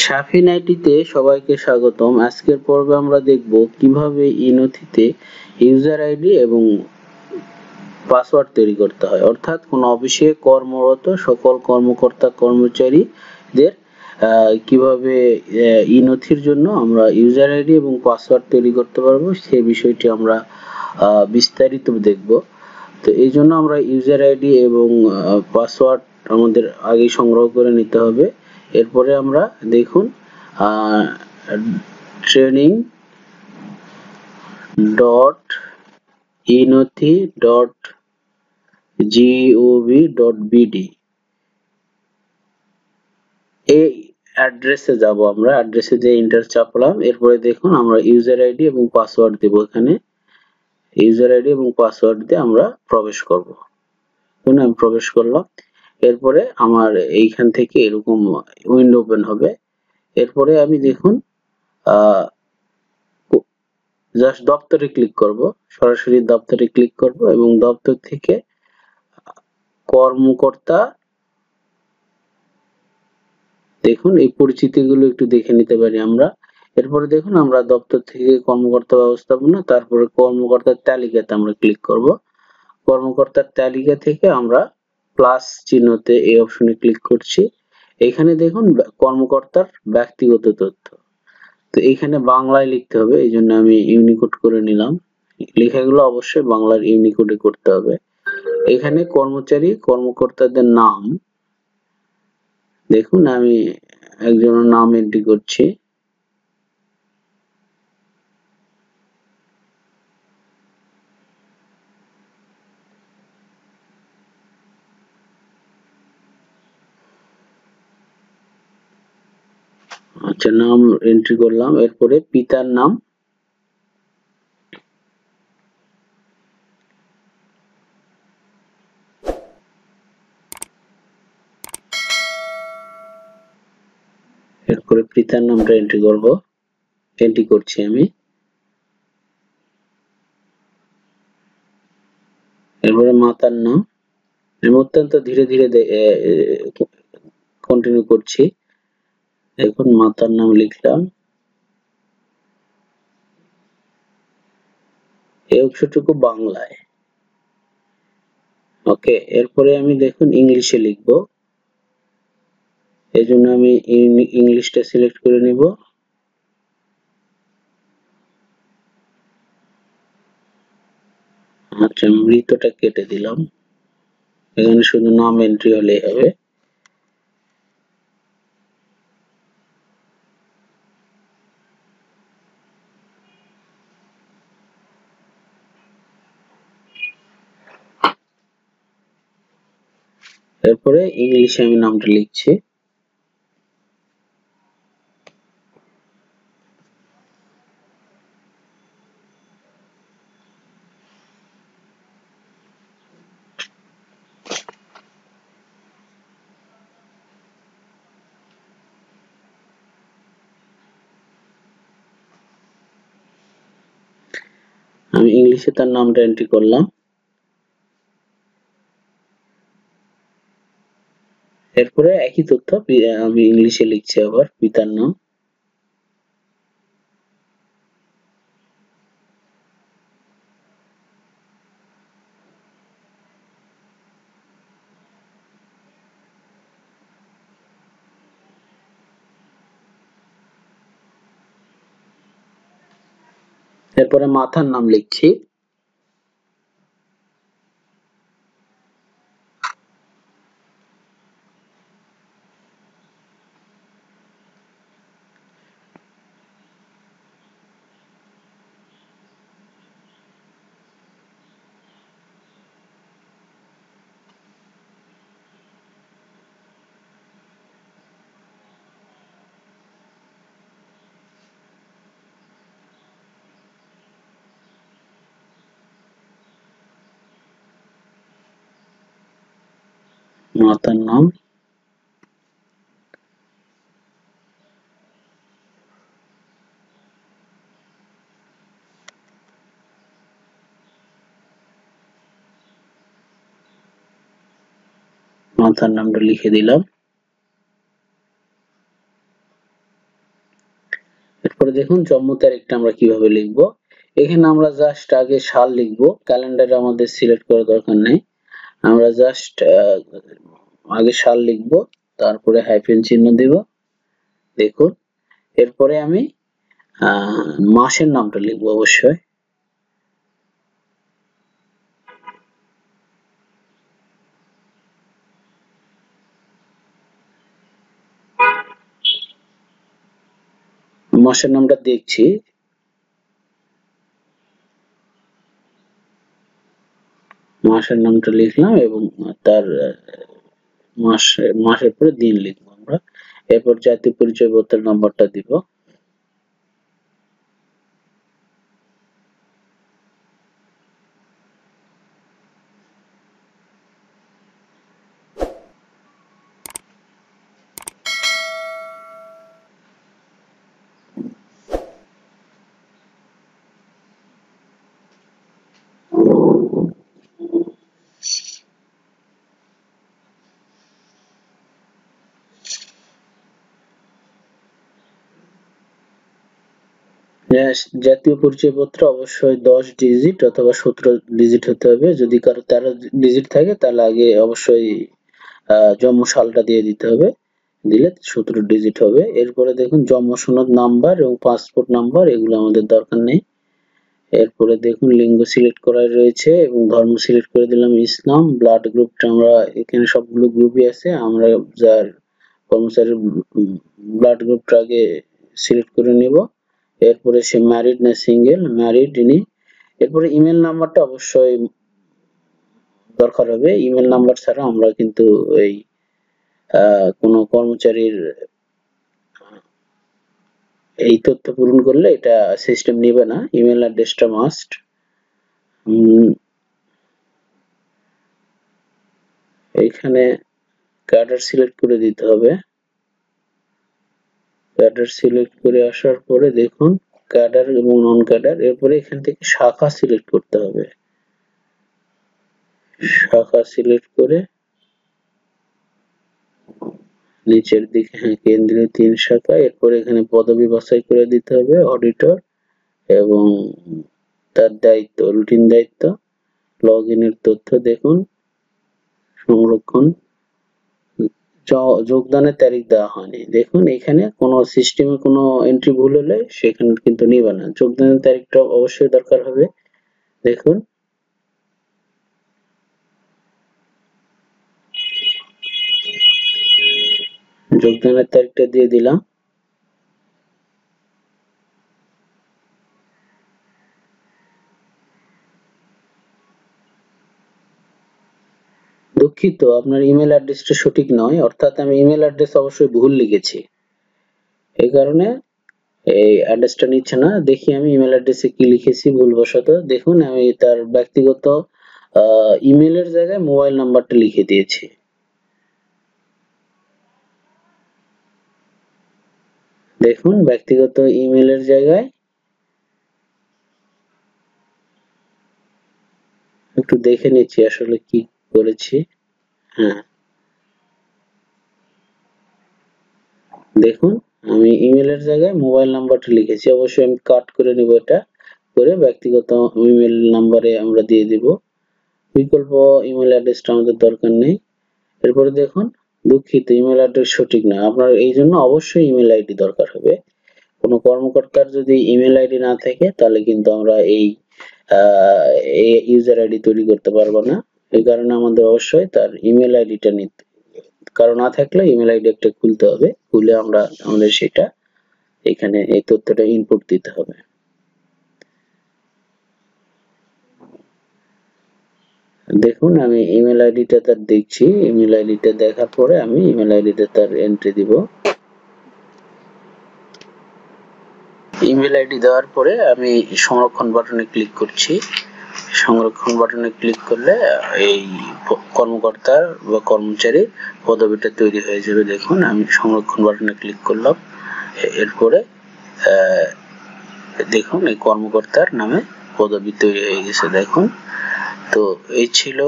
সাফিন আইটিতে সবাইকে স্বাগতম। আজকের পর্বে আমরা দেখব কিভাবে ই-নথিতে ইউজার আইডি এবং পাসওয়ার্ড তৈরি করতে হয়, অর্থাৎ কোন অফিসে কর্মরত সকল কর্মকর্তা কর্মচারীদের কিভাবে ই-নথির জন্য আমরা ইউজার আইডি এবং পাসওয়ার্ড তৈরি করতে পারবো সেই বিষয়টি আমরা বিস্তারিত দেখব। তো এই জন্য আমরা ইউজার আইডি এবং পাসওয়ার্ড আমাদের আগে সংগ্রহ করে নিতে হবে। এরপরে আমরা দেখুন ট্রেনিং ডট ইনথি ডট gov.bd এই অ্যাড্রেসে যাব। আমরা অ্যাড্রেসে যে এন্টার চাপলাম, এরপরে দেখুন আমরা ইউজার আইডি এবং পাসওয়ার্ড দেব। এখানে ইউজার আইডি এবং পাসওয়ার্ড দিয়ে আমরা প্রবেশ করব। আমি প্রবেশ করলাম। এরপরে আমার এইখান থেকে এরকম উইন্ডো ওপেন হবে। এরপরে আমি দেখুন জাস্ট দপ্তরে ক্লিক করব, সরাসরি দপ্তরে ক্লিক করব এবং দপ্তর থেকে কর্মকর্তা, দেখুন এই পরিচিতিগুলো একটু দেখে নিতে পারি আমরা। এরপরে দেখুন আমরা দপ্তর থেকে কর্মকর্তা ব্যবস্থাপনা, তারপরে কর্মকর্তার তালিকাতে আমরা ক্লিক করব। কর্মকর্তার তালিকা থেকে আমরা প্লাস চিহ্নতে এই অপশনে ক্লিক করছি। এখানে দেখুন কর্মকর্তার ব্যক্তিগত তথ্য, তো এখানে বাংলায় লিখতে হবে, এই জন্য আমি ইউনিকোড করে নিলাম। লেখাগুলো অবশ্যই বাংলার ইউনিকোডে করতে হবে। এখানে কর্মকর্তাদের নাম, দেখুন আমি একজনের নাম এন্ট্রি করছি। আচ্ছা, নাম এন্ট্রি করলাম। এরপরে পিতার নাম, এরপরে পিতার নামটা এন্ট্রি করব, এন্ট্রি করছি আমি। এরপরে মাতার নাম, আমি অত্যন্ত ধীরে ধীরে কন্টিনিউ করছি। এখন মাতার নাম লিখলাম, এই অংশটুকু বাংলায়। ওকে, এরপরে আমি দেখুন ইংলিশে লিখব, এই জন্য আমি ইংলিশটা সিলেক্ট করে নিব। আচ্ছা, মৃতটা কেটে দিলাম, এখানে শুধু নাম এন্ট্রি হলেই হবে। এরপরে ইংলিশে আমি নামটা লিখছি। আমি ইংলিশে তার নামটা এন্ট্রি করলাম। এরপরে একই তথ্য আমি ইংলিশে লিখছি, আবার পিতার নাম। এরপরে মাতার নাম লিখছি। মাতার নাম, মাতার নামটা লিখে দিলাম। দেখুন জন্ম তারিখটা আমরা কিভাবে লিখব। এখানে আমরা জাস্ট আগে সাল লিখব, ক্যালেন্ডারে আমাদের সিলেক্ট করার দরকার নেই। আমরা জাস্ট আগে সাল লিখব, তারপরে হাইফেন চিহ্ন দেব। দেখুন এরপরে আমি মাসের নামটা লিখব অবশ্যই। মাসের নামটা দেখছি, মাসের নামটা লিখলাম এবং তার মাসের পরে দিন লিখবো আমরা। এরপর জাতীয় পরিচয়পত্রের নাম্বারটা দিব। জাতীয় পরিচয়পত্র অবশ্যই 10 ডিজিট অথবা 17 ডিজিট হতে হবে। যদি কারো 13 ডিজিট থাকে তাহলে আগে অবশ্যই জন্ম সালটা দিয়ে দিতে হবে, দিলে 17 ডিজিট হবে। এরপরে দেখুন জন্ম সনদ নাম্বার এবং পাসপোর্ট নাম্বার, এগুলো আমাদের দরকার নেই। এরপরে দেখুন লিঙ্গ সিলেক্ট করা রয়েছে এবং ধর্ম সিলেক্ট করে দিলাম ইসলাম। ব্লাড গ্রুপটা আমরা এখানে সবগুলো গ্রুপই আছে, আমরা যার কর্মচারীর ব্লাড গ্রুপটা আগে সিলেক্ট করে নিব। এরপরে সে ম্যারিড না সিঙ্গেল, ম্যারিড ইনি। এরপরে ইমেল নাম্বারটা অবশ্যই দরকার হবে, ইমেল নাম্বার ছাড়া আমরা কিন্তু এই কোনো কর্মচারীর এই তথ্য পূরণ করলে এটা সিস্টেম নেবে না। ইমেল অ্যাড্রেসটা মাস্ট। এইখানে ক্যাডার সিলেক্ট করে দিতে হবে। ক্যাডার সিলেক্ট করে আসার পরে দেখুন ক্যাডার এবং নন ক্যাডার, এরপরে এখান থেকে শাখা সিলেক্ট করতে হবে। শাখা সিলেক্ট করে নিচের দিকে কেন্দ্রীয় 3 শাখা, এরপর এখানে পদবি বাছাই করে দিতে হবে অডিটর এবং তার দায়িত্ব রুটিন দায়িত্ব। লগ ইনের তথ্য দেখুন সংরক্ষণ, যোগদানের তারিখ দেওয়া হয়নি। দেখুন এখানে কোনো সিস্টেমে কোনো এন্ট্রি ভুল হলে সেখানে কিন্তু নিবে না, যোগদানের তারিখটা অবশ্যই দরকার হবে। দেখুন যোগদানের তারিখটা দিয়ে দিলাম। দুঃখিত, আপনার ইমেল অ্যাড্রেসটা সঠিক নয়, অর্থাৎ আমি ইমেল অ্যাড্রেস অবশ্যই ভুল লিখেছি, এই কারণে এই অ্যাড্রেসটা নিচ্ছে না। দেখি আমি ইমেল অ্যাড্রেসে কি লিখেছি ভুলবশত। দেখুন আমি তার ব্যক্তিগত ইমেলের জায়গায় মোবাইল নাম্বারটা লিখে দিয়েছি। দেখুন ব্যক্তিগত ইমেলের জায়গায় একটু দেখে নিচ্ছি আসলে কি করেছি। হ্যাঁ দেখুন আমি ইমেলের জায়গায় মোবাইল নাম্বারটা লিখেছি, অবশ্যই আমি কাট করে নিব, এটা করে ব্যক্তিগত ইমেল নাম্বারে আমরা দিয়ে দিব। বিকল্প ইমেল অ্যাড্রেসটা আমাদের দরকার নেই। এরপরে দেখুন দুঃখিত ইমেল অ্যাড্রেস সঠিক না, আপনার এই জন্য অবশ্যই ইমেল আইডি দরকার হবে। কোনো কর্মকর্তার যদি ইমেল আইডি না থাকে তাহলে কিন্তু আমরা এই ইউজার আইডি তৈরি করতে পারবো না। এই কারণে আমাদের অবশ্যই তার ইমেল আইডিটা নিতে, কারো না থাকলে ইমেল আইডি একটা খুলতে হবে, খুলে আমরা আমাদের সেটা এখানে এই তথ্যটা ইনপুট দিতে হবে। দেখুন আমি ইমেল আইডিটা তার দেখছি, ইমেল আইডিটা দেখার পরে আমি ইমেল আইডিটা তার এন্ট্রি দিব। ইমেল আইডি দেওয়ার পরে আমি সংরক্ষণ বাটনে ক্লিক করছি। সংরক্ষণ বাটনে ক্লিক করলে এই কর্মকর্তার বা কর্মচারীর পদবিটা তৈরি হয়ে যাবে। দেখুন আমি সংরক্ষণ বাটনে ক্লিক করলাম, এরপরে দেখুন এই কর্মকর্তার নামে পদবি তৈরি হয়ে গেছে। দেখুন তো এই ছিল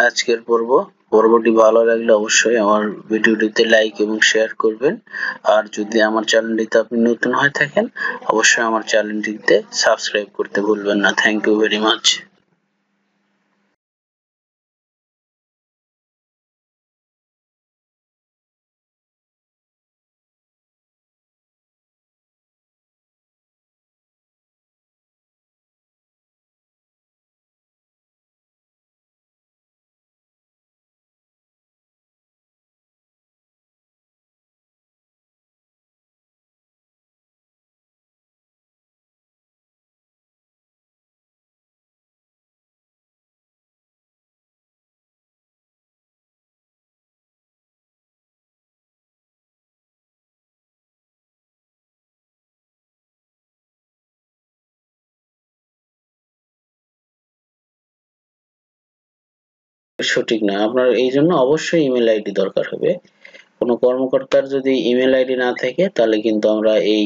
আজকের পর্ব। পরবর্তী ভালো লাগলে অবশ্যই আমার ভিডিওটিতে লাইক এবং শেয়ার করবেন। আর যদি আমার চ্যানেলটিতে আপনি নতুন হয়ে থাকেন অবশ্যই আমার চ্যানেলটিতে সাবস্ক্রাইব করতে ভুলবেন না। Thank you very much. সঠিক না, আপনার এই জন্য অবশ্যই ইমেল আইডি দরকার হবে। কোনো কর্মকর্তার যদি ইমেল আইডি না থাকে তাহলে কিন্তু আমরা এই